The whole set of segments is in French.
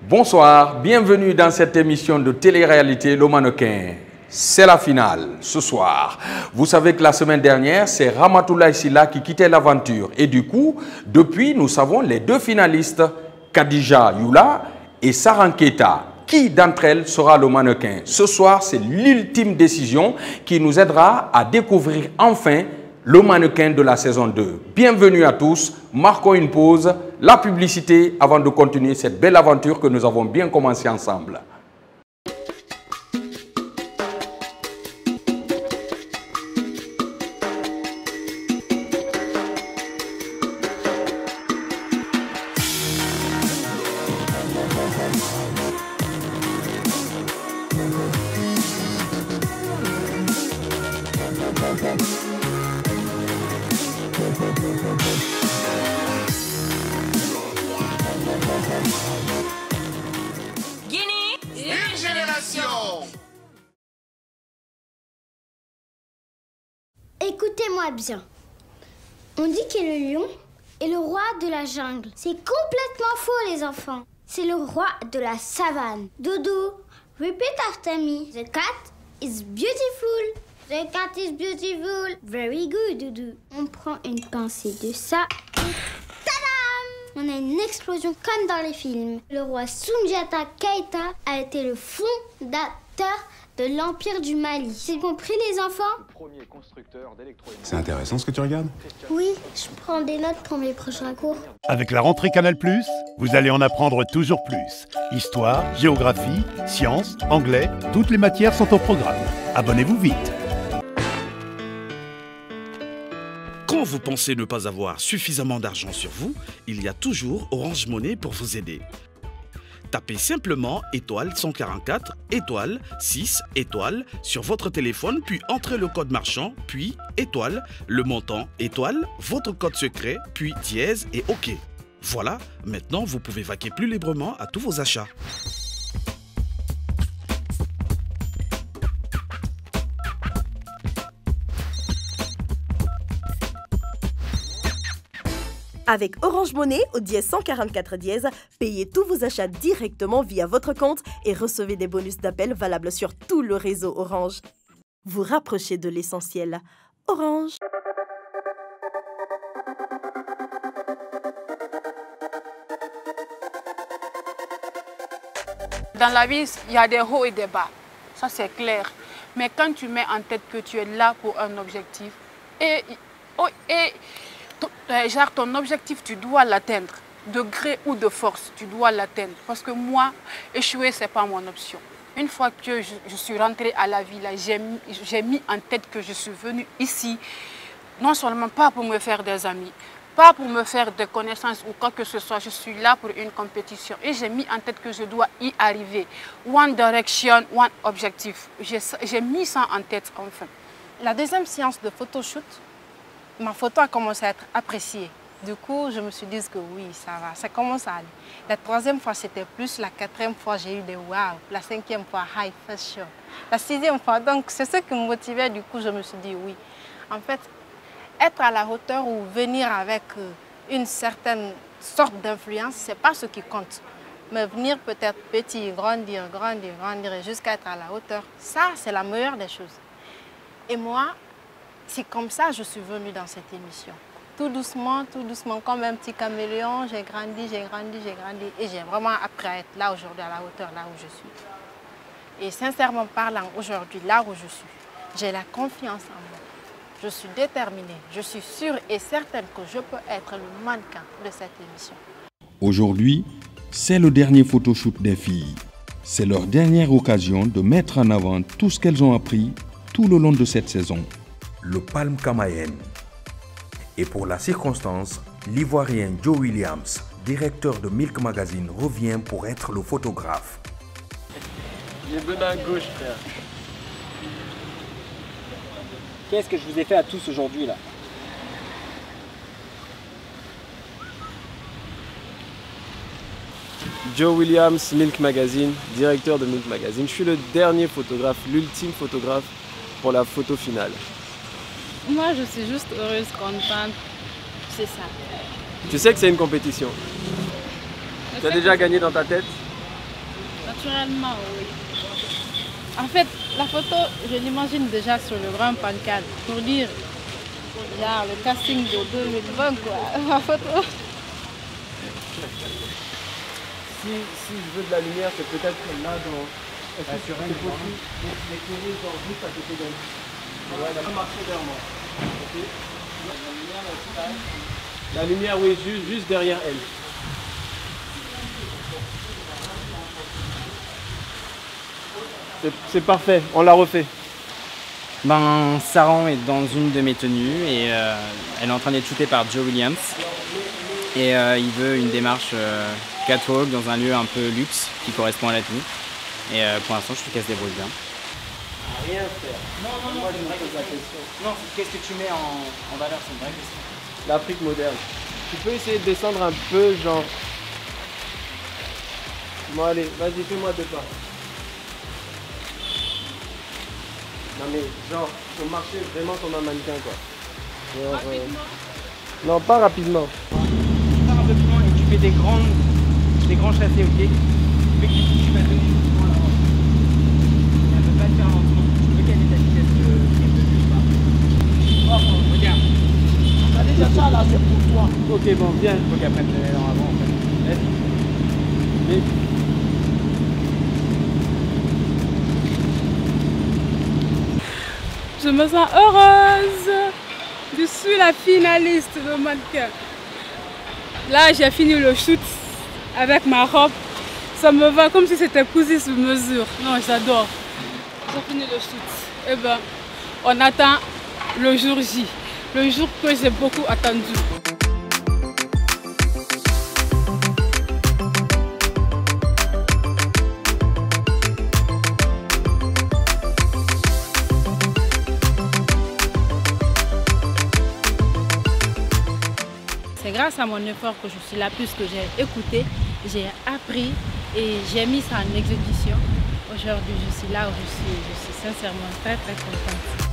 Bonsoir, bienvenue dans cette émission de télé-réalité Le Mannequin. C'est la finale ce soir. Vous savez que la semaine dernière, c'est Ramatoulaye Sylla qui quittait l'aventure. Et du coup, depuis, nous savons les deux finalistes, Khadija Youla et Saran Keita. Qui d'entre elles sera le mannequin? Ce soir, c'est l'ultime décision qui nous aidera à découvrir enfin le mannequin de la saison 2. Bienvenue à tous. Marquons une pause, la publicité avant de continuer cette belle aventure que nous avons bien commencé ensemble. Écoutez-moi bien. On dit que le lion est le roi de la jungle. C'est complètement faux, les enfants. C'est le roi de la savane. Doudou, repeat after me. The cat is beautiful. The cat is beautiful. Very good, Doudou. On prend une pincée de ça. Tadam! On a une explosion comme dans les films. Le roi Soundiata Keita a été le fondateur de l'Empire du Mali. C'est compris, les enfants? C'est intéressant ce que tu regardes? Oui, je prends des notes pour mes prochains cours. Avec la rentrée Canal+, vous allez en apprendre toujours plus. Histoire, géographie, sciences, anglais, toutes les matières sont au programme. Abonnez-vous vite. Quand vous pensez ne pas avoir suffisamment d'argent sur vous, il y a toujours Orange Money pour vous aider. Tapez simplement étoile 144, étoile 6, étoile sur votre téléphone, puis entrez le code marchand, puis étoile, le montant, étoile, votre code secret, puis dièse et OK. Voilà, maintenant vous pouvez vaquer plus librement à tous vos achats. Avec Orange Money au dièse 144 dièse, payez tous vos achats directement via votre compte et recevez des bonus d'appel valables sur tout le réseau Orange. Vous rapprochez de l'essentiel. Orange. Dans la vie, il y a des hauts et des bas. Ça, c'est clair. Mais quand tu mets en tête que tu es là pour un objectif, genre ton objectif, tu dois l'atteindre. De gré ou de force, tu dois l'atteindre. Parce que moi, échouer, ce n'est pas mon option. Une fois que je suis rentrée à la ville, j'ai mis en tête que je suis venue ici, non seulement pas pour me faire des amis, pas pour me faire des connaissances ou quoi que ce soit, je suis là pour une compétition. Et j'ai mis en tête que je dois y arriver. One direction, one objectif. J'ai mis ça en tête enfin. La deuxième séance de photoshoot, ma photo a commencé à être appréciée. Du coup, je me suis dit que oui, ça va, ça commence à aller. La troisième fois, c'était plus. La quatrième fois, j'ai eu des wow. La cinquième fois, high fashion. La sixième fois, donc c'est ce qui me motivait. Du coup, je me suis dit oui. En fait, être à la hauteur ou venir avec une certaine sorte d'influence, ce n'est pas ce qui compte. Mais venir peut-être petit, grandir, grandir, grandir jusqu'à être à la hauteur, ça, c'est la meilleure des choses. Et moi, c'est comme ça que je suis venue dans cette émission. Tout doucement, comme un petit caméléon, j'ai grandi, j'ai grandi, j'ai grandi. Et j'ai vraiment appris à être là aujourd'hui, à la hauteur, là où je suis. Et sincèrement parlant, aujourd'hui, là où je suis, j'ai la confiance en moi. Je suis déterminée, je suis sûre et certaine que je peux être le mannequin de cette émission. Aujourd'hui, c'est le dernier photoshoot des filles. C'est leur dernière occasion de mettre en avant tout ce qu'elles ont appris tout le long de cette saison. Le Palm Camayen. Et pour la circonstance, l'Ivoirien Joe Williams, directeur de Milk Magazine, revient pour être le photographe. J'ai donné à gauche, frère. Qu'est-ce que je vous ai fait à tous aujourd'hui, là? Joe Williams, Milk Magazine, directeur de Milk Magazine. Je suis le dernier photographe, l'ultime photographe pour la photo finale. Moi, je suis juste heureuse, contente. C'est ça. Tu sais que c'est une compétition. Tu as déjà gagné dans ta tête? Naturellement, oui. En fait, la photo, je l'imagine déjà sur le grand pancarte pour dire, genre, le casting de 2020, quoi. La photo. Si je veux de la lumière, c'est peut-être là dans... Est-ce que c'est possible d'éclairer genre juste à côté d'elle? Ouais, elle a pas marché vers moi. Ok. La lumière, oui, juste derrière elle. C'est parfait, on l'a refait. Ben, Saran est dans une de mes tenues et elle est en train d'être shootée par Joe Williams. Et il veut une démarche catwalk dans un lieu un peu luxe qui correspond à la tenue. Et pour l'instant, je trouve qu'elle se débrouille bien. Rien faire. Non, c'est une vraie question. Non, qu'est-ce que tu mets en valeur, c'est une vraie question. L'Afrique moderne. Tu peux essayer de descendre un peu, genre... Bon, allez, vas-y, fais-moi 2 pas. Non mais genre, faut marcher vraiment comme un mannequin quoi. Genre, rapidement non, pas rapidement. Pas un peu plus loin et tu fais des grands chassés, ok? Tu fais que tu vas donner doucement la robe. Elle ne peut pas le faire lentement. Tu veux qu'elle ait ta vitesse de plus pas. Oh, regarde. T'as déjà ça là, c'est pour toi. Ok, bon, viens. Il faut qu'elle prenne l'élan avant en fait. Vas-y. Je me sens heureuse. Je suis la finaliste de mannequin. Là, j'ai fini le shoot avec ma robe. Ça me va comme si c'était cousu sur mesure. Non, j'adore. J'ai fini le shoot. Eh bien, on attend le jour J. Le jour que j'ai beaucoup attendu. C'est grâce à mon effort que je suis là, puisque j'ai écouté, j'ai appris et j'ai mis ça en exécution. Aujourd'hui, je suis là où je suis sincèrement très contente.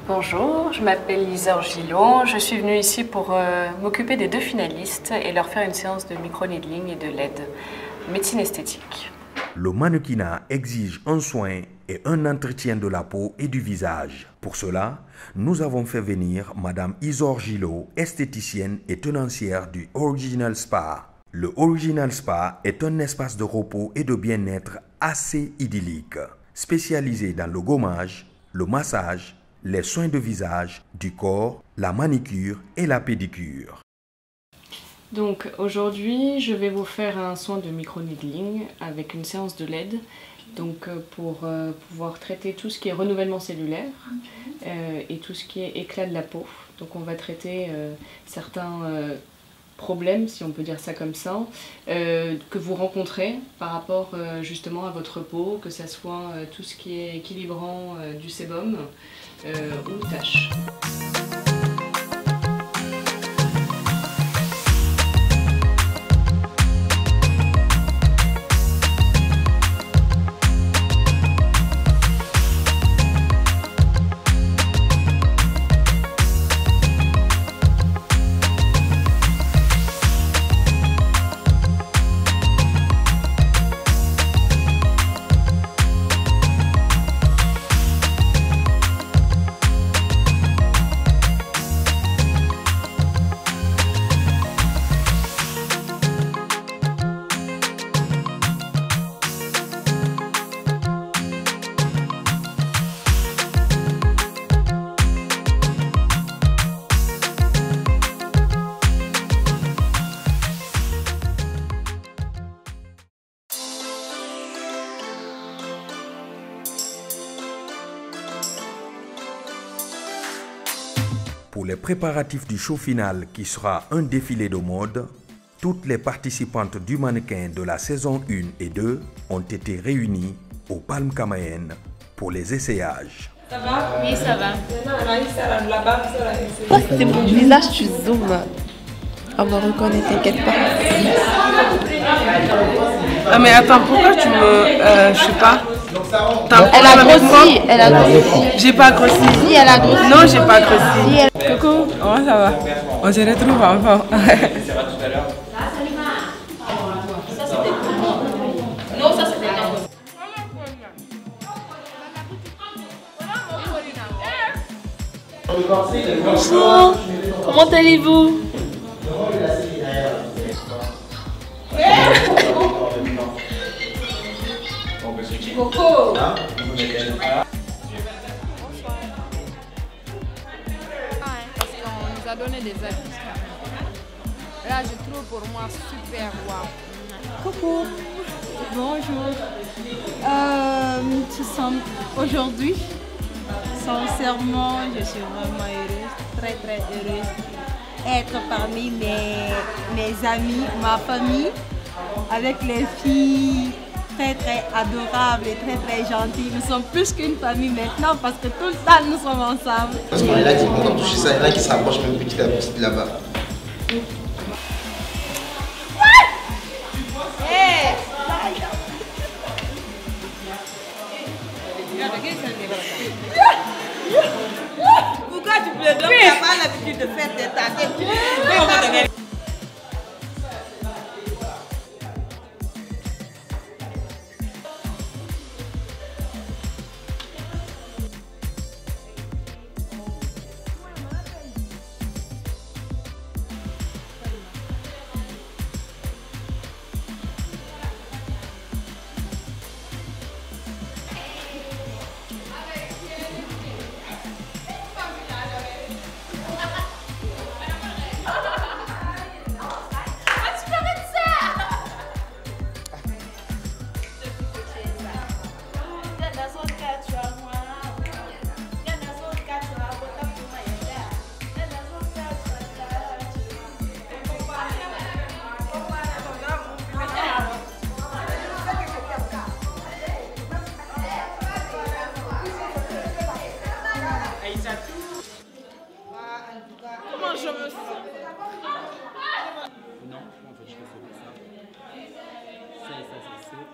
Bonjour, je m'appelle Lisa Orgilon. Je suis venue ici pour m'occuper des 2 finalistes et leur faire une séance de micro-needling et de LED, médecine esthétique. Le mannequinat exige un soin et un entretien de la peau et du visage. Pour cela, nous avons fait venir Madame Isor Gillot, esthéticienne et tenancière du Original Spa. Le Original Spa est un espace de repos et de bien-être assez idyllique, spécialisé dans le gommage, le massage, les soins de visage, du corps, la manicure et la pédicure. Donc aujourd'hui, je vais vous faire un soin de micro-needling avec une séance de LED. Donc pour pouvoir traiter tout ce qui est renouvellement cellulaire et tout ce qui est éclat de la peau. Donc on va traiter certains problèmes, si on peut dire ça comme ça, que vous rencontrez par rapport justement à votre peau, que ce soit tout ce qui est équilibrant du sébum ou taches. Pour les préparatifs du show final qui sera un défilé de mode, toutes les participantes du mannequin de la saison 1 et 2 ont été réunies au Palm Camayen pour les essayages. Ça va? Oui, ça va. Oh, c'est mon visage, tu zoomes. On me reconnaît, t'inquiète pas. Ah mais attends, pourquoi tu me... je sais pas. Elle a grossi, elle a grossi. J'ai pas grossi. Si, elle a grossi. Non, j'ai pas grossi. Coucou, comment ça va? On se retrouve encore. Bonjour, comment allez-vous? Coco. Parce qu'on nous a donné des habits. Là, je trouve pour moi super wow. Coucou. Bonjour. Nous sommes aujourd'hui. Sincèrement, je suis vraiment heureuse, très très heureuse d'être parmi mes amis, ma famille, avec les filles très très adorables et très très gentilles. Nous sommes plus qu'une famille maintenant parce que tout le temps nous sommes ensemble. Parce qu'on est là, dit qu'on a touché ça, il y en a qui se rapprochent même petit à petit de là-bas. Pourquoi tu plaides? Tu n'as pas l'habitude de faire des tâches. Comment je me sens? Non, en fait, je fais ça. Ça et ça, c'est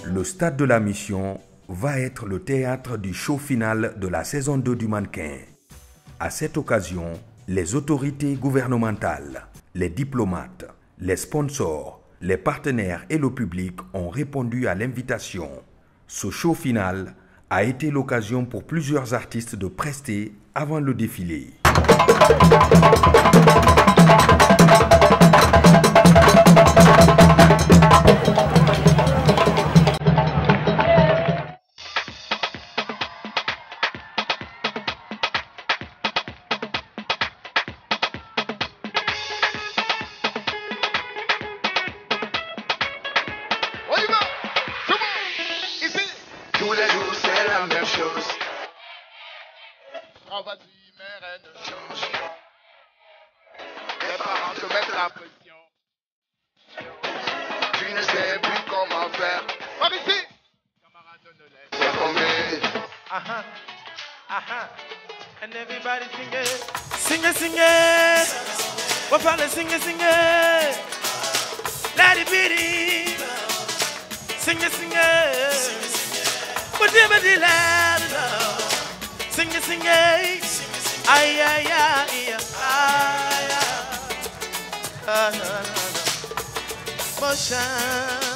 Le stade de la mission va être le théâtre du show final de la saison 2 du mannequin. À cette occasion, les autorités gouvernementales, les diplomates, les sponsors, les partenaires et le public ont répondu à l'invitation. Ce show final a été l'occasion pour plusieurs artistes de prester avant le défilé. Tous les jours c'est la même chose. On va dire mais rien ne change. Les parents te mettent la pression. Tu ne sais plus comment faire. Par ici. Camarade ne laisse pas tomber. Aha, aha. And everybody sing it. Sing it, sing it. We're finally sing it, sing it. Let it be. Sing it, sing it. Sing it, sing it. Ay, ay, ay, ay, ay. Motion.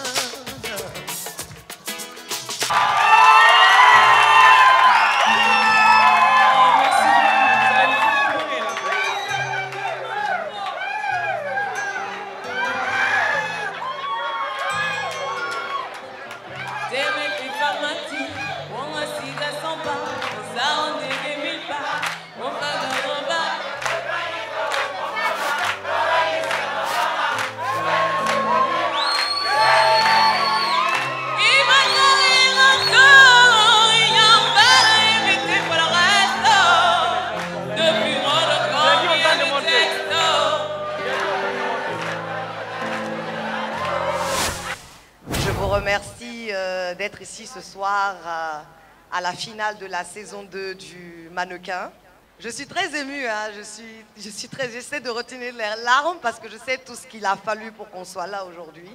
d'être ici ce soir à la finale de la saison 2 du mannequin. Je suis très émue, hein. J'essaie de retenir les larmes parce que je sais tout ce qu'il a fallu pour qu'on soit là aujourd'hui.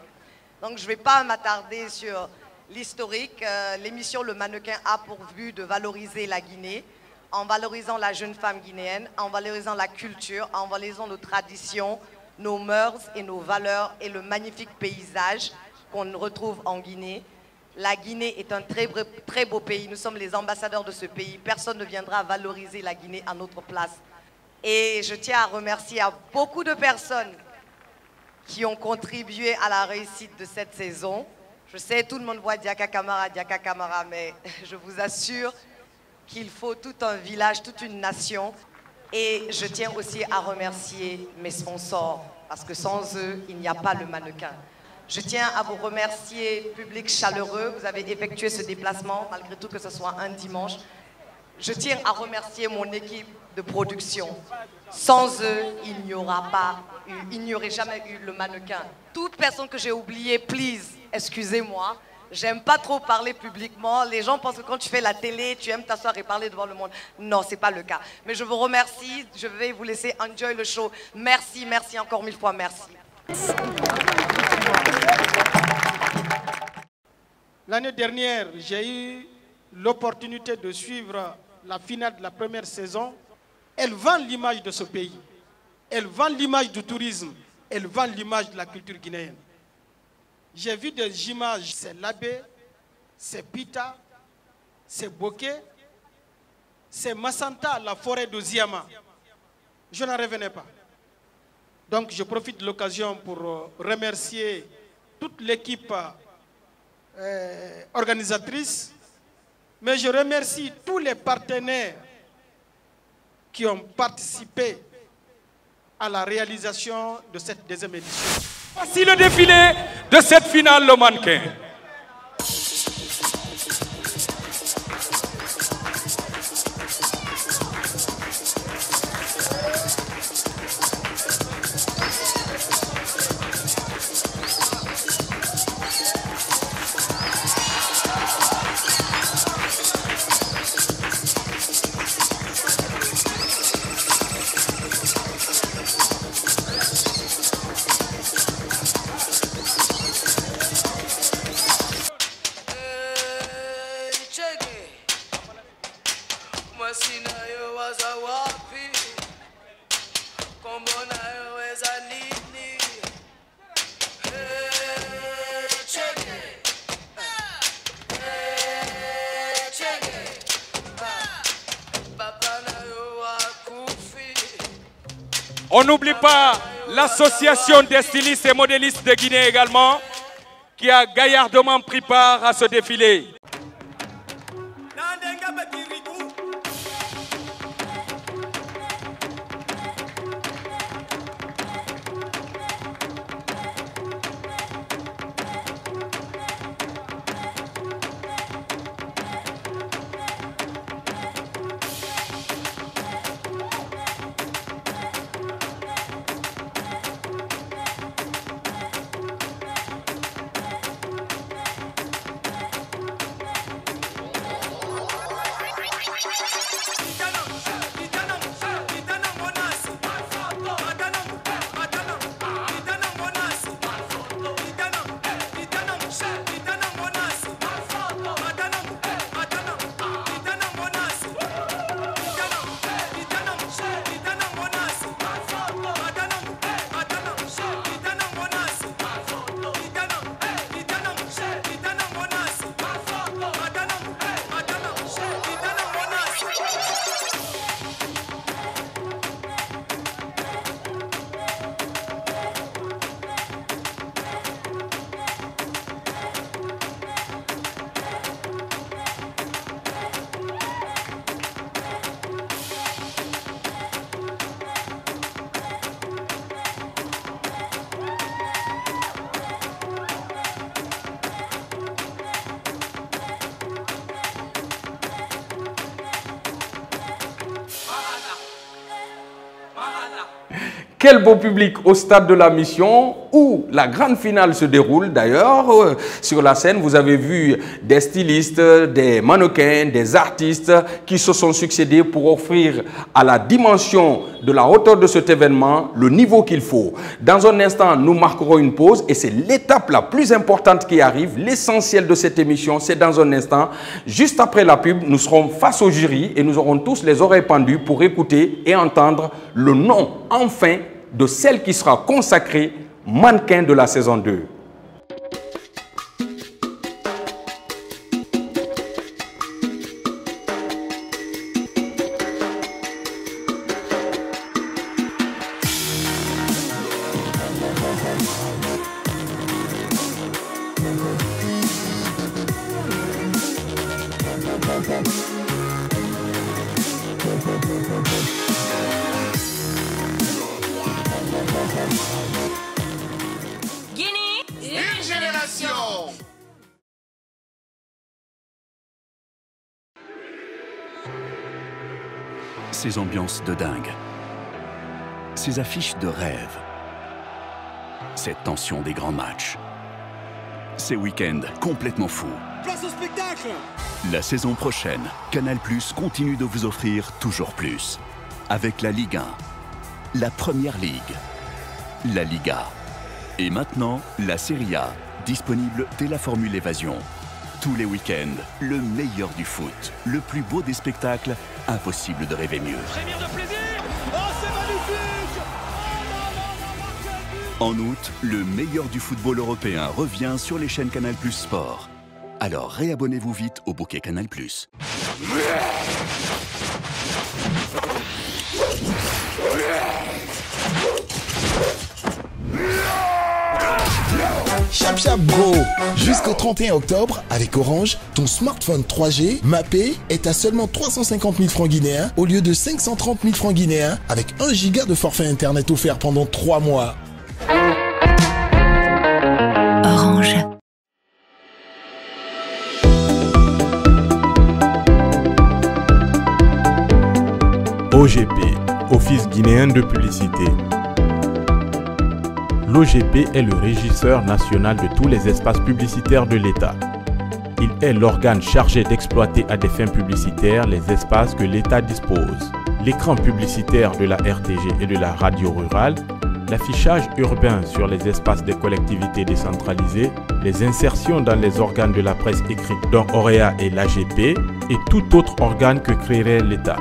Donc je ne vais pas m'attarder sur l'historique. L'émission Le Mannequin a pour but de valoriser la Guinée, en valorisant la jeune femme guinéenne, en valorisant la culture, en valorisant nos traditions, nos mœurs et nos valeurs et le magnifique paysage qu'on retrouve en Guinée. La Guinée est un très beau pays. Nous sommes les ambassadeurs de ce pays. Personne ne viendra valoriser la Guinée à notre place. Et je tiens à remercier beaucoup de personnes qui ont contribué à la réussite de cette saison. Je sais, tout le monde voit Diaka Kamara, mais je vous assure qu'il faut tout un village, toute une nation. Et je tiens aussi à remercier mes sponsors, parce que sans eux, il n'y a pas le mannequin. Je tiens à vous remercier, public chaleureux. Vous avez effectué ce déplacement, malgré tout que ce soit un dimanche. Je tiens à remercier mon équipe de production. Sans eux, il n'y aurait jamais eu le mannequin. Toute personne que j'ai oubliée, please, excusez-moi. J'aime pas trop parler publiquement. Les gens pensent que quand tu fais la télé, tu aimes t'asseoir et parler devant le monde. Non, c'est pas le cas. Mais je vous remercie. Je vais vous laisser enjoy le show. Merci, merci encore 1000 fois, merci. L'année dernière, j'ai eu l'opportunité de suivre la finale de la première saison. Elle vend l'image de ce pays. Elle vend l'image du tourisme. Elle vend l'image de la culture guinéenne. J'ai vu des images, c'est Labé, c'est Pita, c'est Boké, c'est Massanta, la forêt de Ziama. Je n'en revenais pas. Donc je profite de l'occasion pour remercier toute l'équipe organisatrice, mais je remercie tous les partenaires qui ont participé à la réalisation de cette deuxième édition. Voici le défilé de cette finale, le mannequin. On n'oublie pas l'association des stylistes et modélistes de Guinée également, qui a gaillardement pris part à ce défilé. Quel beau public au stade de la mission. où la grande finale se déroule. D'ailleurs, sur la scène, vous avez vu des stylistes, des mannequins, des artistes qui se sont succédés pour offrir à la dimension de la hauteur de cet événement le niveau qu'il faut. Dans un instant, nous marquerons une pause et c'est l'étape la plus importante qui arrive. L'essentiel de cette émission, c'est dans un instant. Juste après la pub, nous serons face au jury et nous aurons tous les oreilles pendues pour écouter et entendre le nom, enfin, de celle qui sera consacrée mannequin de la saison 2. Ces ambiances de dingue, ces affiches de rêve, cette tension des grands matchs, ces week-ends complètement fous. Place au spectacle! La saison prochaine, Canal+ continue de vous offrir toujours plus. Avec la Ligue 1, la Première Ligue, la Liga et maintenant la Serie A, disponible dès la formule Évasion. Tous les week-ends, le meilleur du foot, le plus beau des spectacles, impossible de rêver mieux. Frémir de plaisir! Oh, c'est magnifique! En août, le meilleur du football européen revient sur les chaînes Canal+ Sport. Alors réabonnez-vous vite au bouquet Canal+. Chap chap bro! Jusqu'au 31 octobre, avec Orange, ton smartphone 3G mappé est à seulement 350 000 francs guinéens au lieu de 530 000 francs guinéens avec 1 giga de forfait internet offert pendant 3 mois. Orange. OGP, Office guinéen de publicité. L'OGP est le régisseur national de tous les espaces publicitaires de l'État. Il est l'organe chargé d'exploiter à des fins publicitaires les espaces que l'État dispose. L'écran publicitaire de la RTG et de la radio rurale, l'affichage urbain sur les espaces des collectivités décentralisées, les insertions dans les organes de la presse écrite dont OREA et l'AGP et tout autre organe que créerait l'État.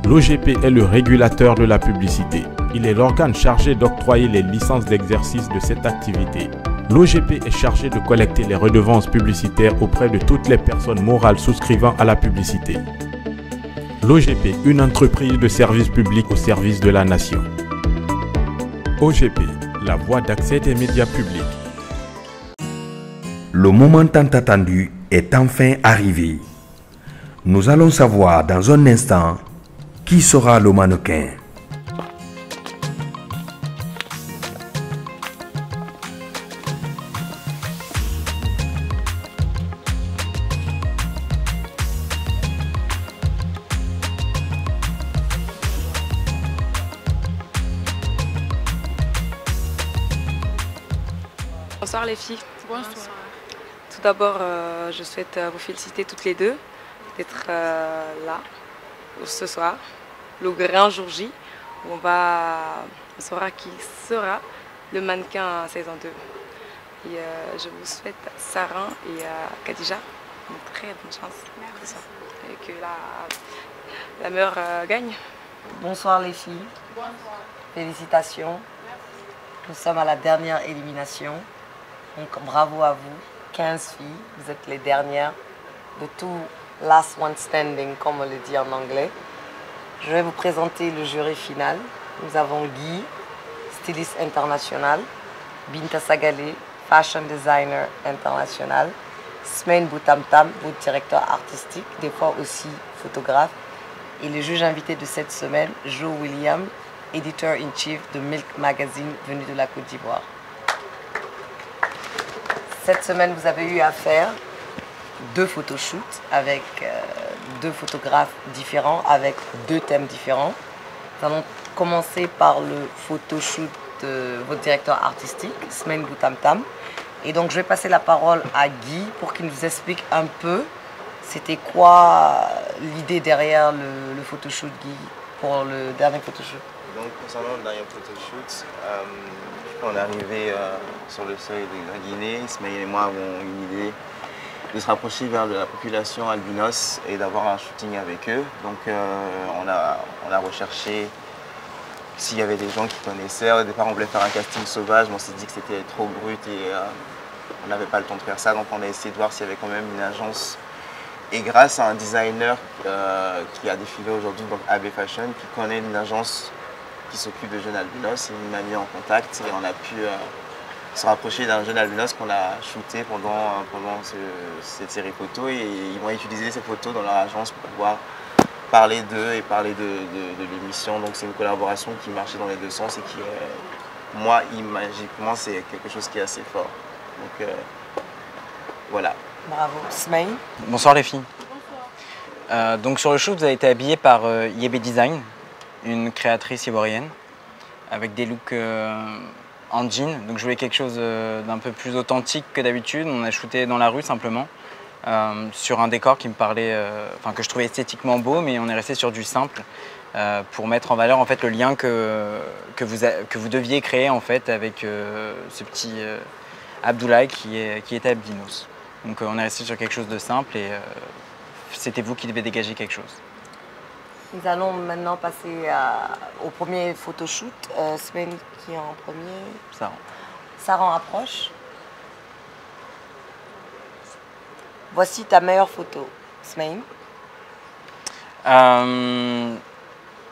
L'OGP est le régulateur de la publicité. Il est l'organe chargé d'octroyer les licences d'exercice de cette activité. L'OGP est chargé de collecter les redevances publicitaires auprès de toutes les personnes morales souscrivant à la publicité. L'OGP, une entreprise de service public au service de la nation. OGP, la voie d'accès des médias publics. Le moment tant attendu est enfin arrivé. Nous allons savoir dans un instant qui sera le mannequin. Bonsoir les filles. Bonsoir. Tout d'abord, je souhaite vous féliciter toutes les deux d'être là ce soir, le grand jour J, où on saura qui sera le mannequin saison 2. Et je vous souhaite, Sarah et Khadija, une très bonne chance. Merci. Et que la meilleure gagne. Bonsoir les filles. Bonsoir. Félicitations. Nous sommes à la dernière élimination. Donc bravo à vous, 15 filles, vous êtes les dernières de tout last one standing, comme on le dit en anglais. Je vais vous présenter le jury final. Nous avons Guy, styliste international, Binta Sagale, fashion designer international, Smaine Boutamtam, votre directeur artistique, des fois aussi photographe, et le juge invité de cette semaine, Joe William, éditeur-in-chief de Milk Magazine, venu de la Côte d'Ivoire. Cette semaine, vous avez eu à faire 2 photoshoots avec 2 photographes différents, avec 2 thèmes différents. Nous allons commencer par le photoshoot de votre directeur artistique, Smaine Boutamtam. Et donc je vais passer la parole à Guy pour qu'il nous explique un peu c'était quoi l'idée derrière le photoshoot, Guy, pour le dernier photoshoot. Donc concernant le dernier photoshoot, on est arrivé sur le seuil de Guinée. Smaine et moi avons une idée de se rapprocher vers la population albinos et d'avoir un shooting avec eux. Donc on a recherché s'il y avait des gens qui connaissaient. Au départ on voulait faire un casting sauvage, mais on s'est dit que c'était trop brut et on n'avait pas le temps de faire ça. Donc on a essayé de voir s'il y avait quand même une agence. Et grâce à un designer qui a défilé aujourd'hui, donc AB Fashion, qui connaît une agence qui s'occupe de jeunes albinos, il m'a mis en contact et on a pu se rapprocher d'un jeune albinos qu'on a shooté pendant cette série photo, et ils vont utiliser ces photos dans leur agence pour pouvoir parler d'eux et parler de l'émission. Donc c'est une collaboration qui marchait dans les deux sens et qui, moi, imagiquement, c'est quelque chose qui est assez fort. Donc voilà. Bravo. Smaine. Bonsoir les filles. Donc sur le shoot, vous avez été habillée par Yébé Design, une créatrice ivoirienne, avec des looks en jean. Donc je voulais quelque chose d'un peu plus authentique que d'habitude. On a shooté dans la rue simplement, sur un décor qui me parlait, que je trouvais esthétiquement beau, mais on est resté sur du simple pour mettre en valeur en fait le lien que vous deviez créer en fait avec ce petit Abdoulaye qui était albinos. Donc on est resté sur quelque chose de simple et c'était vous qui devez dégager quelque chose. Nous allons maintenant passer au premier photoshoot. Smaine qui est en premier. Saran. Saran approche. Voici ta meilleure photo, Smaine.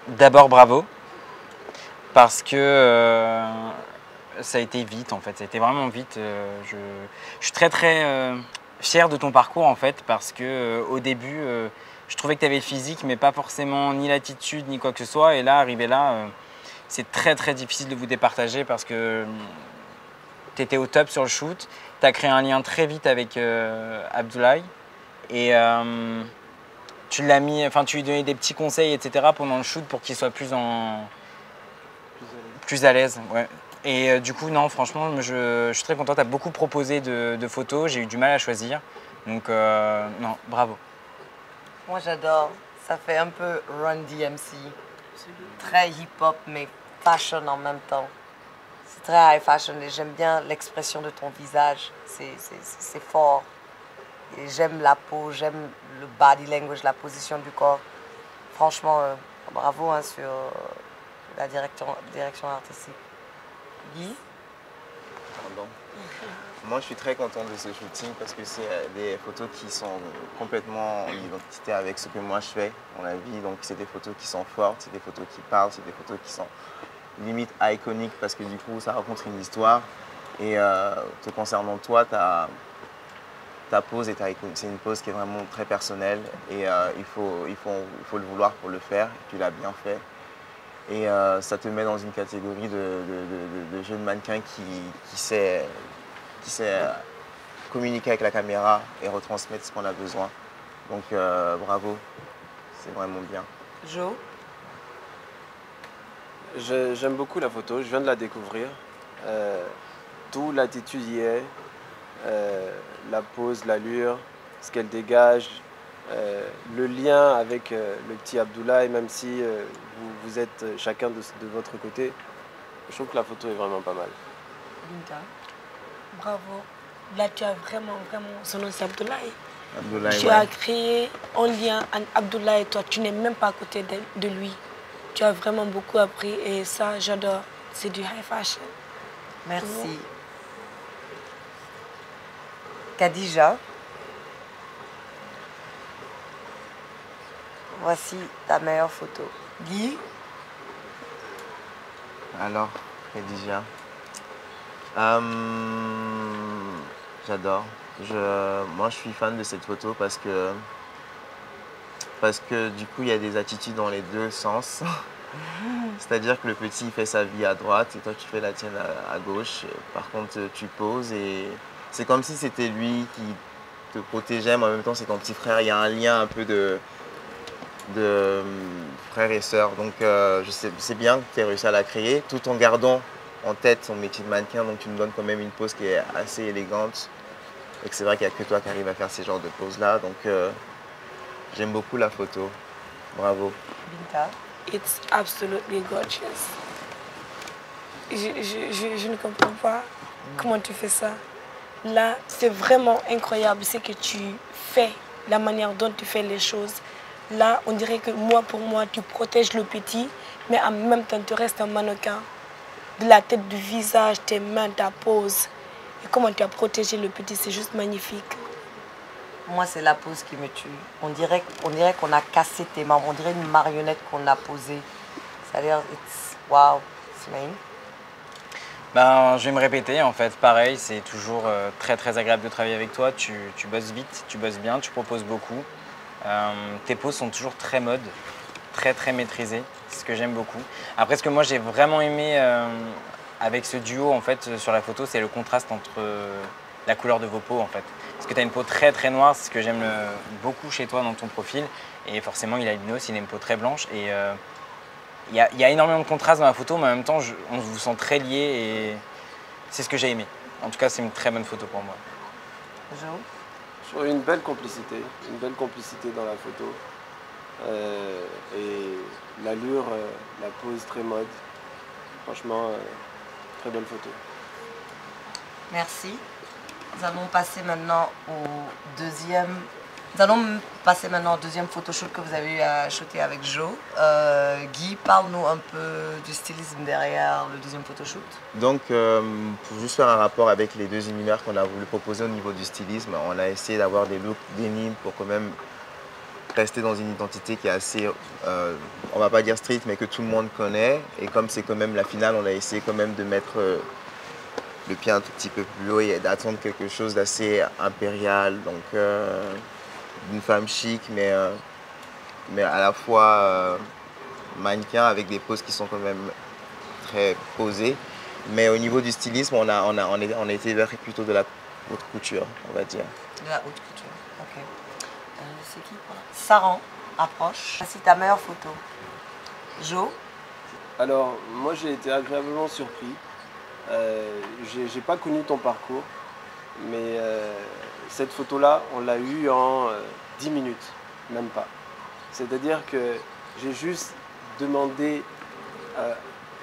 D'abord bravo, parce que ça a été vite en fait, ça a été vraiment vite. Je suis très fier de ton parcours en fait, parce que au début je trouvais que tu avais le physique mais pas forcément ni l'attitude ni quoi que ce soit, et là arrivé là c'est très difficile de vous départager parce que tu étais au top sur le shoot, tu as créé un lien très vite avec Abdoulaye et tu l'as mis, tu lui donnais des petits conseils etc. pendant le shoot pour qu'il soit plus à l'aise. Ouais. Et du coup, non, franchement, je suis très content. Tu as beaucoup proposé de photos. J'ai eu du mal à choisir. Donc, non, bravo. Moi, j'adore. Ça fait un peu Run DMC. Très hip-hop, mais fashion en même temps. C'est très high fashion et j'aime bien l'expression de ton visage. C'est fort. Et j'aime la peau, j'aime le body language, la position du corps. Franchement, bravo sur la direction artistique. Guy? Pardon. Moi, je suis très content de ce shooting parce que c'est des photos qui sont complètement en identité avec ce que moi je fais dans la vie. Donc, c'est des photos qui sont fortes, c'est des photos qui parlent, c'est des photos qui sont limite iconiques parce que du coup, ça raconte une histoire. Et te concernant toi, ta pose c'est une pose qui est vraiment très personnelle et il faut le vouloir pour le faire. Tu l'as bien fait. Et ça te met dans une catégorie de jeunes mannequins qui sait communiquer avec la caméra et retransmettre ce qu'on a besoin. Donc bravo, c'est vraiment bien. Jo? J'aime beaucoup la photo, je viens de la découvrir. D'où l'attitude y est, la pose, l'allure, ce qu'elle dégage, le lien avec le petit Abdoulaye, même si vous êtes chacun de votre côté. Je trouve que la photo est vraiment pas mal. Binta? Bravo. Là, tu as vraiment, son nom c'est Abdoulaye. Abdoulaye, tu as créé un lien entre Abdoulaye et toi. Tu n'es même pas à côté de lui. Tu as vraiment beaucoup appris et ça, j'adore. C'est du high fashion. Merci. Khadija? Voici ta meilleure photo. Guy? Alors, Khadija, j'adore. Moi, je suis fan de cette photo parce que du coup, il y a des attitudes dans les deux sens. C'est-à-dire que le petit il fait sa vie à droite et toi, tu fais la tienne à gauche. Par contre, tu poses et c'est comme si c'était lui qui te protégeait, mais en même temps, c'est ton petit frère. Il y a un lien un peu de frère et sœur. Donc, c'est bien que tu aies réussi à la créer tout en gardant en tête son métier de mannequin, donc tu nous donnes quand même une pose qui est assez élégante. Et que c'est vrai qu'il n'y a que toi qui arrive à faire ces genres de poses-là. Donc j'aime beaucoup la photo. Bravo. Binta, it's absolutely gorgeous. Je ne comprends pas comment tu fais ça. Là, c'est vraiment incroyable ce que tu fais, la manière dont tu fais les choses. Là, on dirait que pour moi, tu protèges le petit, mais en même temps, tu restes un mannequin. De la tête, du visage, tes mains, ta pose. Et comment tu as protégé le petit, c'est juste magnifique. Moi, c'est la pose qui me tue. On dirait qu'on a cassé tes membres. On dirait une marionnette qu'on a posée. C'est-à-dire, wow, Smaïn. Ben, je vais me répéter, en fait, pareil, c'est toujours très très agréable de travailler avec toi. Tu bosses vite, tu bosses bien, tu proposes beaucoup. Tes poses sont toujours très mode, très très maîtrisées, c'est ce que j'aime beaucoup. Après, ce que moi j'ai vraiment aimé avec ce duo en fait sur la photo, c'est le contraste entre la couleur de vos peaux en fait. Parce que tu as une peau très très noire, c'est ce que j'aime beaucoup chez toi dans ton profil. Et forcément, il a une peau très blanche. Et il y a énormément de contraste dans la photo, mais en même temps, on vous sent très liés et c'est ce que j'ai aimé. En tout cas, c'est une très bonne photo pour moi. Je trouve une belle complicité dans la photo. Et l'allure, la pose très mode. Franchement, très belle photo. Merci. Nous allons passer maintenant au deuxième. Nous allons passer maintenant au deuxième photoshoot que vous avez eu à shooter avec Joe. Guy, parle-nous un peu du stylisme derrière le deuxième photoshoot. Donc, pour juste faire un rapport avec les deux univers qu'on a voulu proposer au niveau du stylisme, on a essayé d'avoir des looks denim pour quand même rester dans une identité qui est assez, on va pas dire street, mais que tout le monde connaît. Et comme c'est quand même la finale, on a essayé quand même de mettre le pied un tout petit peu plus haut et d'attendre quelque chose d'assez impérial. Donc, d'une femme chic, mais à la fois mannequin avec des poses qui sont quand même très posées. Mais au niveau du stylisme, on a été vers plutôt de la haute couture, on va dire. De la haute couture, ok. C'est qui? Saran, approche. Voici ta meilleure photo. Jo? Alors, moi j'ai été agréablement surpris. J'ai pas connu ton parcours, mais cette photo-là, on l'a eue en 10 minutes, même pas. C'est-à-dire que j'ai juste demandé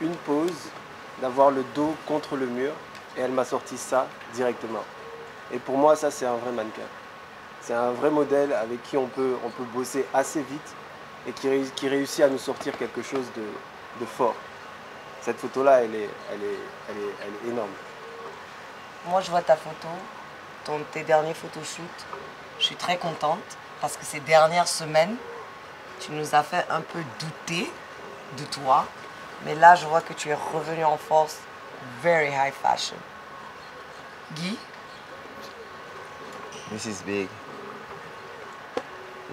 une pose, d'avoir le dos contre le mur, et elle m'a sorti ça directement. Et pour moi, ça c'est un vrai mannequin. C'est un vrai modèle avec qui on peut bosser assez vite et qui réussit à nous sortir quelque chose de fort. Cette photo-là, elle est énorme. Moi, je vois ta photo, tes derniers photoshoots. Je suis très contente parce que ces dernières semaines, tu nous as fait un peu douter de toi. Mais là, je vois que tu es revenu en force. Very high fashion. Guy? This is big.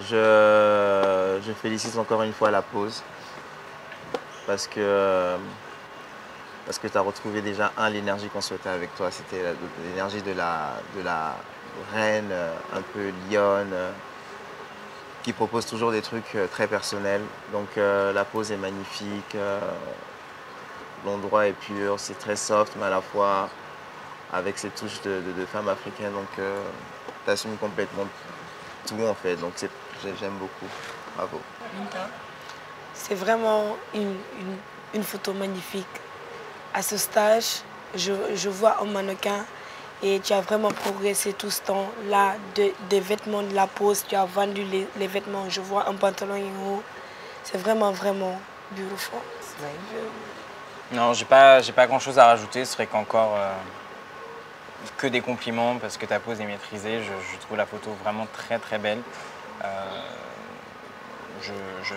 Je félicite encore une fois la pose parce que tu as retrouvé déjà l'énergie qu'on souhaitait avec toi. C'était l'énergie de la reine, un peu lionne, qui propose toujours des trucs très personnels. Donc la pose est magnifique, l'endroit est pur, c'est très soft, mais à la fois avec ces touches de femmes africaines. Donc tu assumes complètement tout en fait. Donc j'aime beaucoup. Bravo. C'est vraiment une photo magnifique. À ce stage, je vois un mannequin et tu as vraiment progressé tout ce temps-là, des vêtements, de la pose, tu as vendu les vêtements, je vois un pantalon en haut. C'est vraiment, vraiment beautiful. Non, j'ai pas grand-chose à rajouter, ce serait qu'encore que des compliments parce que ta pose est maîtrisée. Je trouve la photo vraiment très très belle.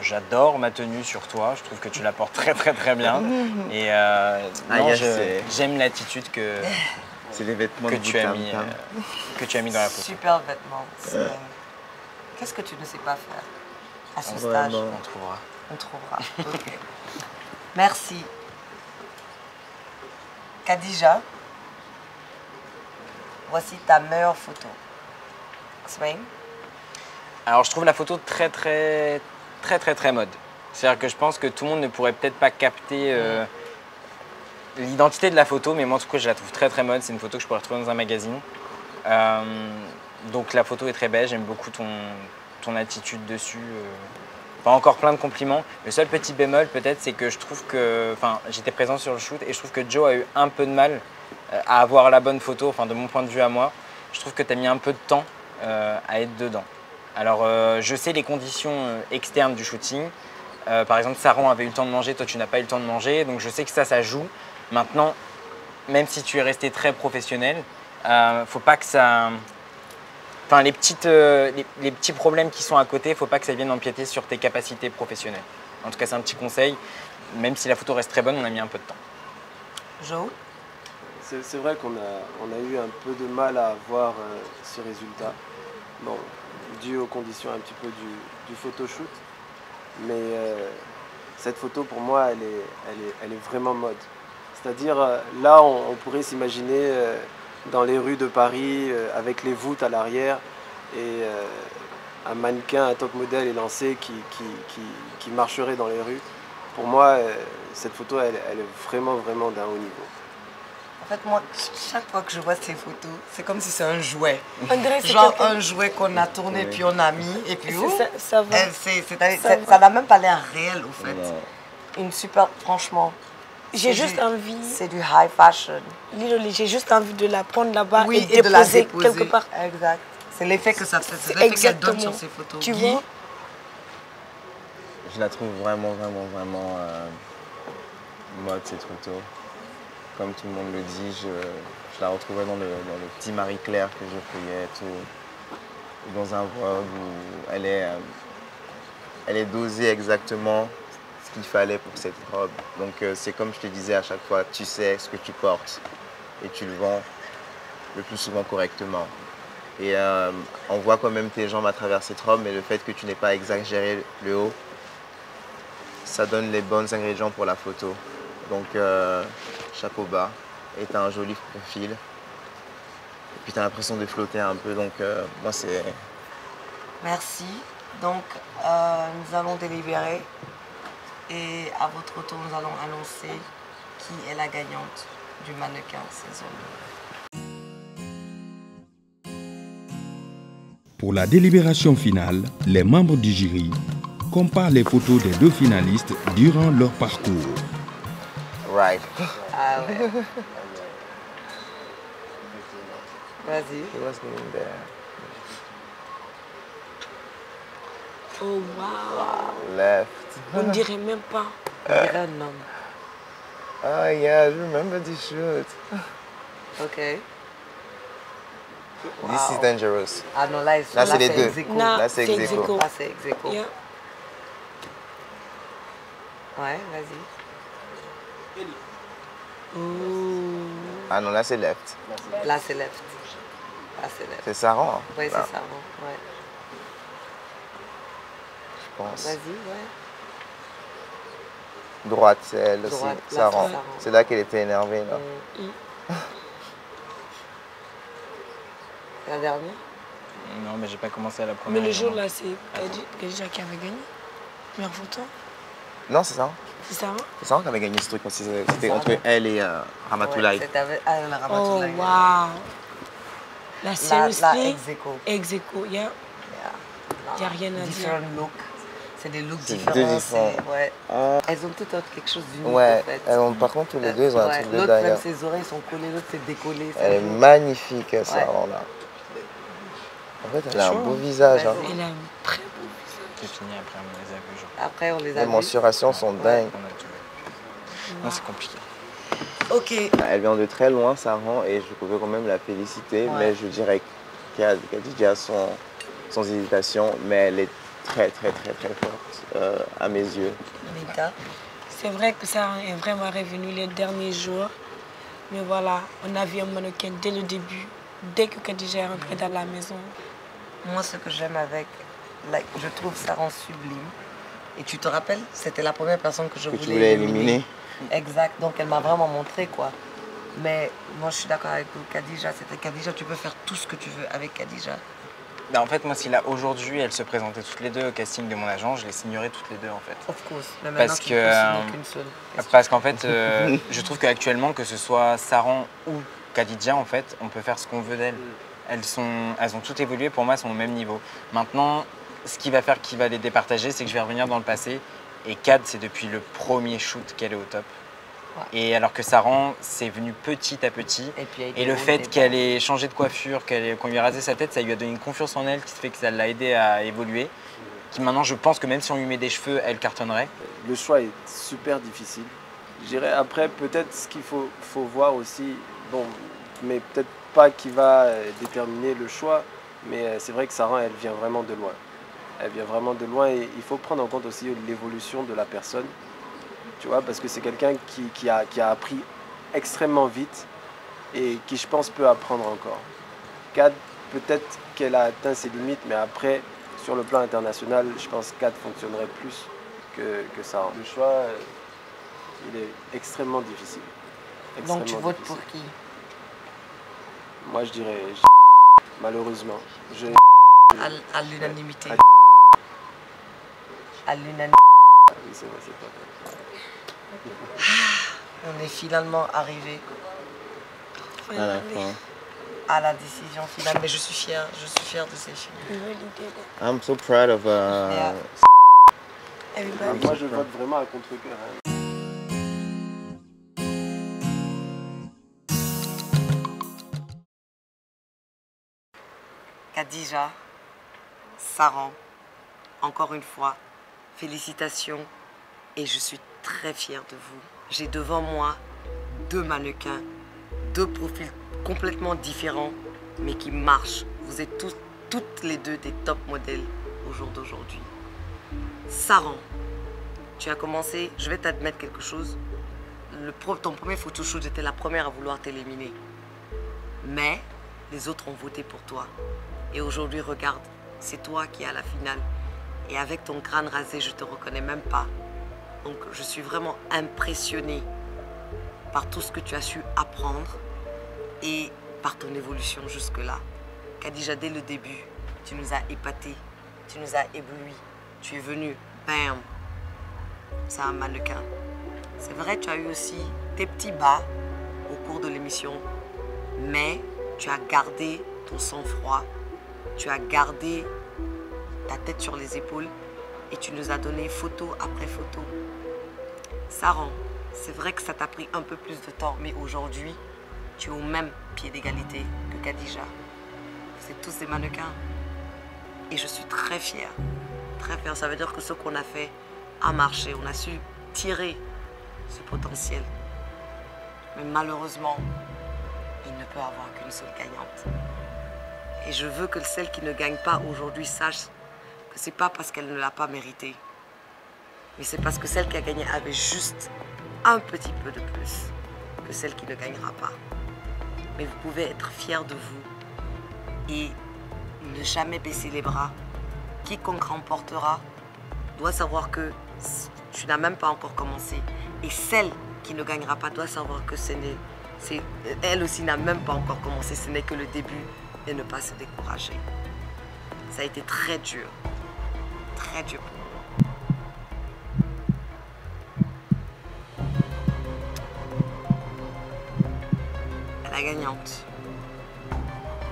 J'adore ma tenue sur toi, je trouve que tu la portes très très très bien. Et j'aime l'attitude que les vêtements que tu as mis dans la photo. Super vêtements. Qu'est-ce que tu ne sais pas faire à ce stage? On trouvera. On trouvera, ok. Merci. Khadija, voici ta meilleure photo. Smaïn? Alors je trouve la photo très très mode. C'est-à-dire que je pense que tout le monde ne pourrait peut-être pas capter l'identité de la photo, mais moi en tout cas je la trouve très très mode. C'est une photo que je pourrais retrouver dans un magazine. Donc la photo est très belle, j'aime beaucoup ton attitude dessus. Enfin, encore plein de compliments. Le seul petit bémol peut-être, c'est que je trouve que, enfin, j'étais présent sur le shoot et je trouve que Joe a eu un peu de mal à avoir la bonne photo, enfin de mon point de vue à moi. Je trouve que tu as mis un peu de temps à être dedans. Alors je sais les conditions externes du shooting. Par exemple, Saran avait eu le temps de manger, toi tu n'as pas eu le temps de manger, donc je sais que ça joue. Maintenant, même si tu es resté très professionnel, faut pas que ça... Enfin, les petits problèmes qui sont à côté, faut pas que ça vienne empiéter sur tes capacités professionnelles. En tout cas, c'est un petit conseil. Même si la photo reste très bonne, on a mis un peu de temps. Jo? C'est vrai qu'on a eu un peu de mal à avoir ce résultat. Bon, dû aux conditions un petit peu du photoshoot. Mais cette photo, pour moi, elle est vraiment mode. C'est-à-dire, là, on pourrait s'imaginer dans les rues de Paris, avec les voûtes à l'arrière, et un mannequin, un top modèle est lancé qui marcherait dans les rues. Pour moi, cette photo, elle est vraiment, vraiment d'un haut niveau. En fait, moi, chaque fois que je vois ces photos, c'est comme si c'est un jouet. On dirait genre un jouet qu'on a tourné, puis on a mis, et puis ça va. Ça n'a même pas l'air réel, au fait. Une super, franchement. J'ai juste envie... C'est du high fashion. J'ai juste envie de la prendre là-bas et de la déposer quelque part. Exact. C'est l'effet que ça fait, c'est l'effet qu'elle donne sur ces photos. Tu vois? Je la trouve vraiment, vraiment, vraiment mode cette photo. Comme tout le monde le dit, je la retrouvais dans le petit Marie-Claire que je fouillais, tout, dans un Vogue où elle est dosée exactement ce qu'il fallait pour cette robe. Donc c'est comme je te disais à chaque fois, tu sais ce que tu portes et tu le vends le plus souvent correctement. Et on voit quand même tes jambes à travers cette robe, mais le fait que tu n'aies pas exagéré le haut, ça donne les bons ingrédients pour la photo. Donc chapeau bas, et tu as un joli profil. Et puis tu as l'impression de flotter un peu, donc moi c'est... Merci. Donc nous allons délibérer et à votre retour nous allons annoncer qui est la gagnante du mannequin saison 2. Pour la délibération finale, les membres du jury comparent les photos des deux finalistes durant leur parcours. Right. Ah ouais. Vas-y. He was getting there. Oh wow. Left. On ne dirait même pas. On dirait un homme. Oh yeah, I remember this shoot. Ok. Wow. This is dangerous. Ah non, là c'est les deux. Là c'est ex aequo. Là c'est ex aequo. Yeah. Ouais, vas-y. Ah non, là c'est left. Là c'est left. Là c'est left. C'est Saran. Hein? Oui, c'est Saran, ouais. Je pense. Vas-y, ouais. Droite, c'est elle aussi. Droite, Saran. C'est là qu'elle était énervée. Là. La dernière? Non, mais j'ai pas commencé à la première. Mais le jour là, c'est Khadija qui avait gagné. Meilleure photo. Non, c'est Saran. C'est Saran? C'est Saran qui avait gagné ce truc. C'était entre elle et Ramatoulaye. Ouais, c'était avec Ramatoulaye. Oh, waouh. La seriously, ex aequo, yeah. Il n'y a rien à dire. Looks. C'est des looks différents. Ouais. Elles ont toutes quelque chose d'unique ouais. en fait. Elles ont, par contre, tous les deux, ils ont un truc de dingue. L'autre, même ses oreilles sont collées, l'autre c'est décollé. Elle est magnifique, Saran là. En fait, elle a un beau visage. Hein. Elle a un très beau visage. C'est fini, après on les a vus. Genre. Après on les a vus. Les mensurations sont dingues. Non, c'est compliqué. Ok. Elle vient de très loin, Saran, et je pouvais quand même la féliciter, mais je dirais qu'Khadija a sans hésitation, mais elle est très forte à mes yeux. C'est vrai que ça est vraiment revenu les derniers jours, mais voilà, on a vu un mannequin dès le début, dès que Khadija est rentrée dans la maison. Moi, ce que j'aime avec, je trouve Saran sublime. Et tu te rappelles, c'était la première personne que je voulais éliminer. Exact, donc elle m'a vraiment montré quoi. Mais moi je suis d'accord avec vous, Khadija, c'était Khadija, tu peux faire tout ce que tu veux avec Khadija. En fait, moi, si là, aujourd'hui, elles se présentaient toutes les deux au casting de mon agent, je les signerais toutes les deux, en fait. Of course. Mais maintenant, tu peux signer qu'une seule. Parce qu'en fait, je trouve qu'actuellement, que ce soit Saran ou Khadija, en fait, on peut faire ce qu'on veut d'elles. Elles ont toutes évolué, pour moi, elles sont au même niveau. Maintenant, ce qui va faire qu'il va les départager, c'est que je vais revenir dans le passé. Et Kad, c'est depuis le premier shoot qu'elle est au top. Ouais. Et alors que Saran, c'est venu petit à petit. Et le fait qu'elle ait changé de coiffure, qu'on lui ait rasé sa tête, ça lui a donné une confiance en elle qui fait que ça l'a aidé à évoluer. Qui maintenant, je pense que même si on lui met des cheveux, elle cartonnerait. Le choix est super difficile. Je dirais après, peut-être ce qu'il faut voir aussi, bon, mais peut-être pas qui va déterminer le choix, mais c'est vrai que Saran, elle vient vraiment de loin. Elle vient vraiment de loin et il faut prendre en compte aussi l'évolution de la personne. Tu vois, parce que c'est quelqu'un qui a appris extrêmement vite et qui, je pense, peut apprendre encore. Kad, peut-être qu'elle a atteint ses limites, mais après, sur le plan international, je pense que Kad fonctionnerait plus que ça. Le choix, il est extrêmement difficile. Donc tu votes pour qui? Moi, je dirais, malheureusement. À l'unanimité. À l'unanimité. Oui, c'est vrai, c'est pas vrai. On est finalement arrivé à la décision finale, mais je suis fière de ces filles. I'm so proud of Moi je vote vraiment à contre-cœur. Hein. Khadija, Saran, encore une fois, félicitations et je suis très fière de vous. J'ai devant moi deux mannequins, deux profils complètement différents, mais qui marchent. Vous êtes toutes les deux des top modèles au jour d'aujourd'hui. Saran, tu as commencé, je vais t'admettre quelque chose. Ton premier photoshoot, j'étais la première à vouloir t'éliminer. Mais les autres ont voté pour toi. Et aujourd'hui, regarde, c'est toi qui es à la finale. Et avec ton crâne rasé, je ne te reconnais même pas. Donc, je suis vraiment impressionnée par tout ce que tu as su apprendre et par ton évolution jusque-là. Khadija, dès le début, tu nous as épatés, tu nous as éblouis. Tu es venue, bam, c'est un mannequin. C'est vrai, tu as eu aussi tes petits bas au cours de l'émission, mais tu as gardé ton sang-froid, tu as gardé ta tête sur les épaules et tu nous as donné photo après photo. Saran, c'est vrai que ça t'a pris un peu plus de temps, mais aujourd'hui, tu es au même pied d'égalité que Khadija. Vous êtes tous des mannequins. Et je suis très fière. Très fière. Ça veut dire que ce qu'on a fait a marché. On a su tirer ce potentiel. Mais malheureusement, il ne peut avoir qu'une seule gagnante. Et je veux que celle qui ne gagne pas aujourd'hui sache que ce n'est pas parce qu'elle ne l'a pas mérité, mais c'est parce que celle qui a gagné avait juste un petit peu de plus que celle qui ne gagnera pas. Mais vous pouvez être fiers de vous et ne jamais baisser les bras. Quiconque remportera doit savoir que tu n'as même pas encore commencé. Et celle qui ne gagnera pas doit savoir que elle aussi n'a même pas encore commencé. Ce n'est que le début et ne pas se décourager. Ça a été très dur. Très dur pour moi. La gagnante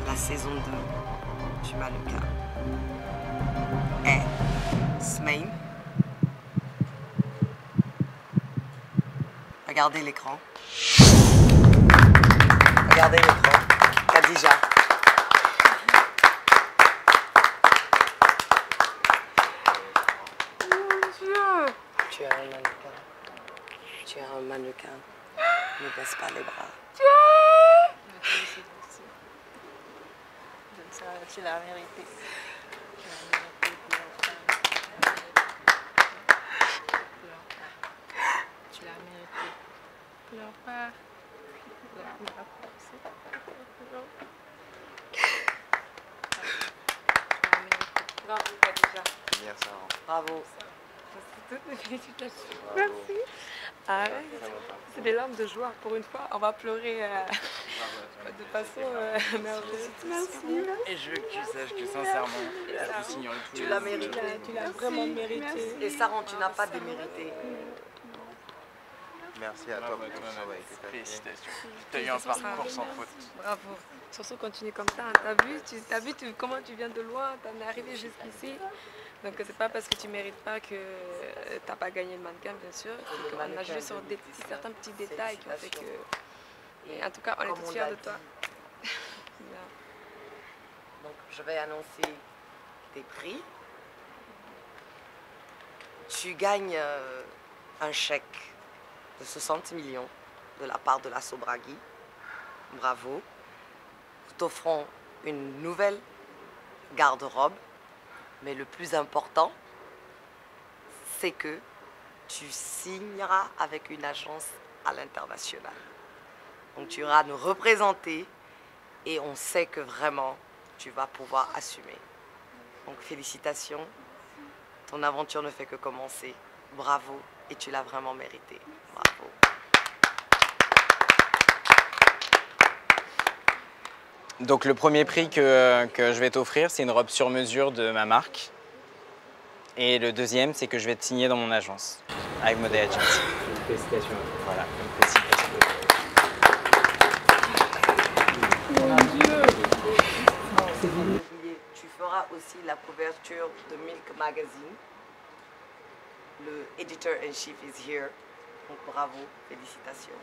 de la saison 2 du Mannequin est Smain. Regardez l'écran. Regardez l'écran. Khadija. Tu es un mannequin. Tu es un mannequin. Ne baisse pas les bras. Tu l'as mérité. Tu l'as mérité. Pleure pas. Bravo, Khadija. Merci. Bravo. toutes mes félicitations. Merci. Arrête. C'est des larmes de joie. Pour une fois, on va pleurer de façon merveilleuse. Merci. Et je veux que tu saches que sincèrement, je vous signale tous Tu les l'as jours. mérité. Tu l'as vraiment mérité. Et Saran, tu n'as pas démérité. Merci à toi pour ton travail. Félicitations. Tu as eu un parcours sans faute. Bravo. Surtout continue comme ça. T'as vu comment tu viens de loin, t'en es arrivé jusqu'ici. Donc c'est pas parce que tu mérites pas que t'as pas gagné le mannequin, bien sûr. On a joué sur certains petits détails qui ont fait que... Et en tout cas, on est tous fiers de toi. Donc je vais annoncer tes prix. Tu gagnes un chèque de 60 millions de la part de la Sobragi. Bravo. Nous t'offrons une nouvelle garde-robe. Mais le plus important, c'est que tu signeras avec une agence à l'international. Donc tu iras nous représenter et on sait que vraiment tu vas pouvoir assumer. Donc félicitations, ton aventure ne fait que commencer. Bravo et tu l'as vraiment mérité. Bravo. Donc le premier prix que je vais t'offrir, c'est une robe sur mesure de ma marque. Et le deuxième, c'est que je vais te signer dans mon agence, avec Mode Agency. Félicitations. Voilà, félicitations. Mon Dieu. Tu feras aussi la couverture de Milk Magazine. Le editor-in-chief is here. Donc bravo, félicitations.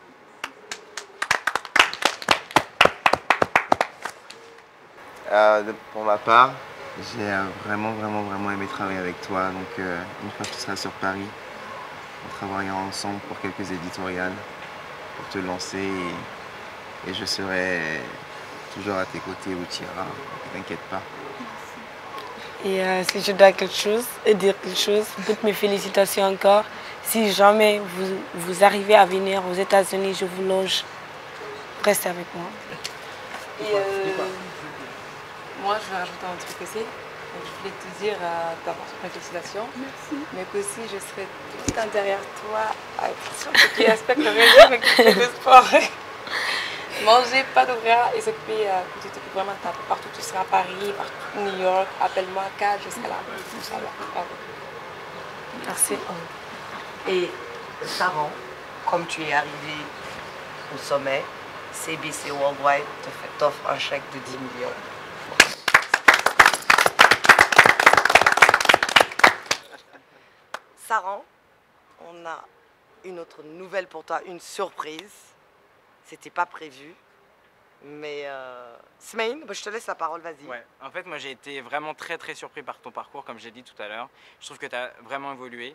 Pour ma part, j'ai vraiment aimé travailler avec toi. Donc une fois que tu seras sur Paris, on travaillera ensemble pour quelques éditoriales pour te lancer et je serai toujours à tes côtés où tu iras. Ne t'inquiète pas. Et si je dois dire quelque chose, toutes mes félicitations encore. Si jamais vous arrivez à venir aux États-Unis, je vous loge. Restez avec moi. Et moi, je vais rajouter un truc aussi. Donc, je voulais te dire d'abord toutes mes félicitations. Merci. Mais qu'aussi, je serai tout le temps derrière toi à être sûr que tu respectes le régime et que tu fais du sport. Manger, pas d'ouvrir et s'occuper, que tu t'occupes vraiment partout. Tu seras à Paris, partout New York. Appelle-moi, Kat, je serai là. Inch'Allah. Bravo. Merci. Et Saran, comme tu es arrivé au sommet, CBC Worldwide t'offre un chèque de 10 millions. Saran, on a une autre nouvelle pour toi, une surprise. C'était pas prévu, mais Smaïn, je te laisse la parole, vas-y. Ouais. En fait, moi j'ai été vraiment très surpris par ton parcours, comme j'ai dit tout à l'heure. Je trouve que tu as vraiment évolué.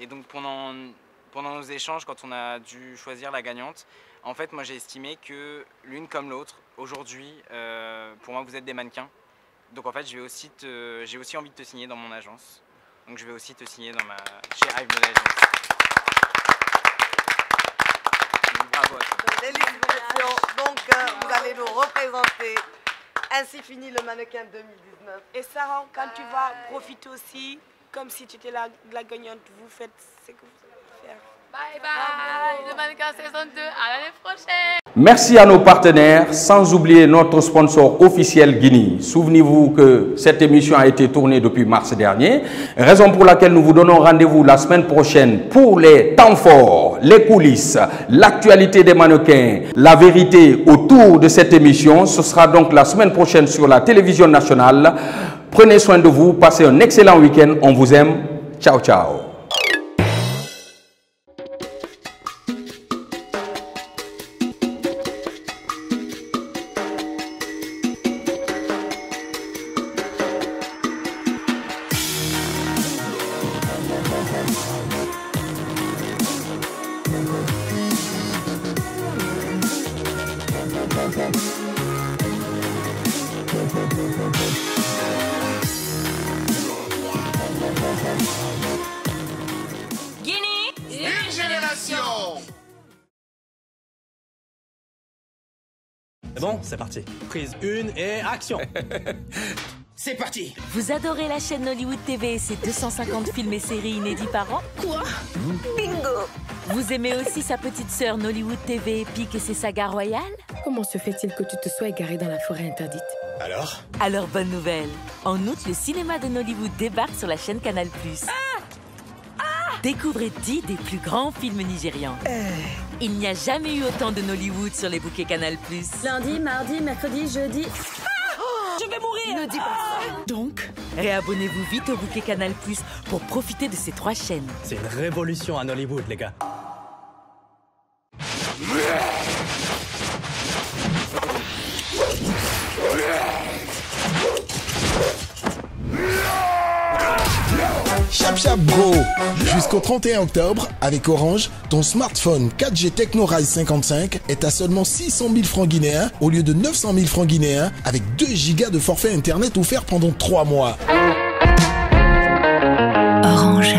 Et donc pendant nos échanges, quand on a dû choisir la gagnante, en fait, moi j'ai estimé que l'une comme l'autre, aujourd'hui, pour moi vous êtes des mannequins. Donc en fait, j'ai aussi envie de te signer dans mon agence. Donc je vais aussi te signer chez Hive Mode Agency. Bravo à toi. Félicitations. Donc vous allez nous représenter. Ainsi finit le mannequin 2019. Et Saran, quand tu vas profiter aussi, comme si tu étais la gagnante, vous faites ce que vous allez faire. Bye bye, le mannequin saison 2, à l'année prochaine. Merci à nos partenaires, sans oublier notre sponsor officiel Guinea. Souvenez-vous que cette émission a été tournée depuis mars dernier, raison pour laquelle nous vous donnons rendez-vous la semaine prochaine pour les temps forts, les coulisses, l'actualité des mannequins, la vérité autour de cette émission. Ce sera donc la semaine prochaine sur la télévision nationale. Prenez soin de vous, passez un excellent week-end, on vous aime. Ciao, ciao. Une génération. C'est bon, c'est parti. Prise 1 et action. c'est parti. Vous adorez la chaîne Nollywood TV et ses 250 films et séries inédits par an? Quoi? Bingo. Vous aimez aussi sa petite sœur Nollywood TV épique et ses sagas royales? Comment se fait-il que tu te sois égaré dans la forêt interdite? Alors bonne nouvelle. En août, le cinéma de Nollywood débarque sur la chaîne Canal+. Découvrez 10 des plus grands films nigérians. Il n'y a jamais eu autant de Nollywood sur les bouquets Canal+. Lundi, mardi, mercredi, jeudi... Je vais mourir! Ne dis pas ça. Donc, réabonnez-vous vite au bouquet Canal+, pour profiter de ces 3 chaînes. C'est une révolution à Nollywood, les gars. Chap Chap Bro. Jusqu'au 31 octobre, avec Orange, ton smartphone 4G Tecno Rise 55 est à seulement 600 000 francs guinéens au lieu de 900 000 francs guinéens avec 2 gigas de forfait internet offert pendant 3 mois. Orange.